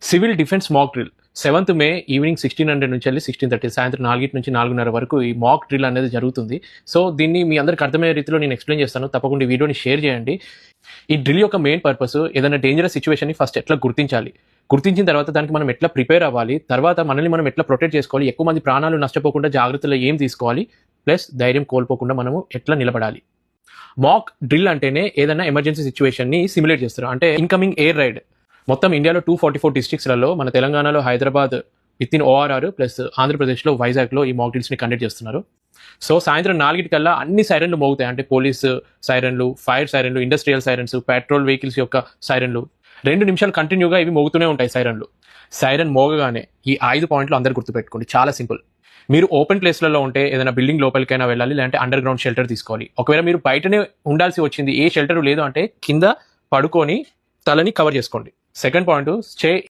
Civil defence mock drill 7th మే evening 1600 నుంచి వెళ్ళి 16:30 సాయంత్రం 4 నుంచి 4:30 వరకు ఈ మాక్ డ్రిల్ అనేది జరుగుతుంది. సో దీన్ని మీ అందరికి అర్థమయ్యే రీతిలో నేను ఎక్స్ప్లెయిన్ చేస్తాను. తప్పకుండా ఈ వీడియోని షేర్ చేయండి. ఈ డ్రిల్ యొక్క మెయిన్ పర్పస్ ఏదైనా డేంజరస్ సిచ్యువేషన్ని ఫస్ట్ ఎట్లా గుర్తించాలి, గుర్తించిన తర్వాత దానికి మనం ఎట్లా ప్రిపేర్ అవ్వాలి, తర్వాత మనల్ని మనం ఎట్లా ప్రొటెక్ట్ చేసుకోవాలి, ఎక్కువ మంది ప్రాణాలు నష్టపోకుండా జాగ్రత్తలు ఏం తీసుకోవాలి, ప్లస్ ధైర్యం కోల్పోకుండా మనము ఎట్లా నిలబడాలి. మాక్ డ్రిల్ అంటేనే ఏదైనా ఎమర్జెన్సీ సిచ్యువేషన్ని సిమ్యులేట్ చేస్తారు. అంటే ఇన్కమింగ్ ఎయిర్ రైడ్ మొత్తం ఇండియాలో 244 డిస్ట్రిక్ట్స్లలో మన తెలంగాణలో Hyderabad with in ORR plus ఆంధ్రప్రదేశ్లో వైజాగ్లో ఈ మాక్ డ్రిల్స్ని కండక్ట్ చేస్తున్నారు. సో సాయంత్రం 4 కల్లా అన్ని సైరన్లు మోగుతాయి. అంటే పోలీసు సైరన్లు, ఫైర్ సైరన్లు, ఇండస్ట్రియల్ సైరన్స్, పెట్రోల్ వెహికల్స్ యొక్క సైరన్లు 2 నిమిషాలు కంటిన్యూగా ఇవి మోగుతూనే ఉంటాయి సైరన్లు. సైరన్ మోగగానే ఈ 5 పాయింట్లు అందరు గుర్తుపెట్టుకోండి. చాలా సింపుల్. మీరు ఓపెన్ ప్లేస్లలో ఉంటే ఏదైనా బిల్డింగ్ లోపలికైనా వెళ్ళాలి, లేదంటే అండర్ గ్రౌండ్ షెల్టర్ తీసుకోవాలి. ఒకవేళ మీరు బయటనే ఉండాల్సి వచ్చింది, ఏ షెల్టర్ లేదు అంటే కింద పడుకొని తలని కవర్ చేసుకోండి. Second point, stay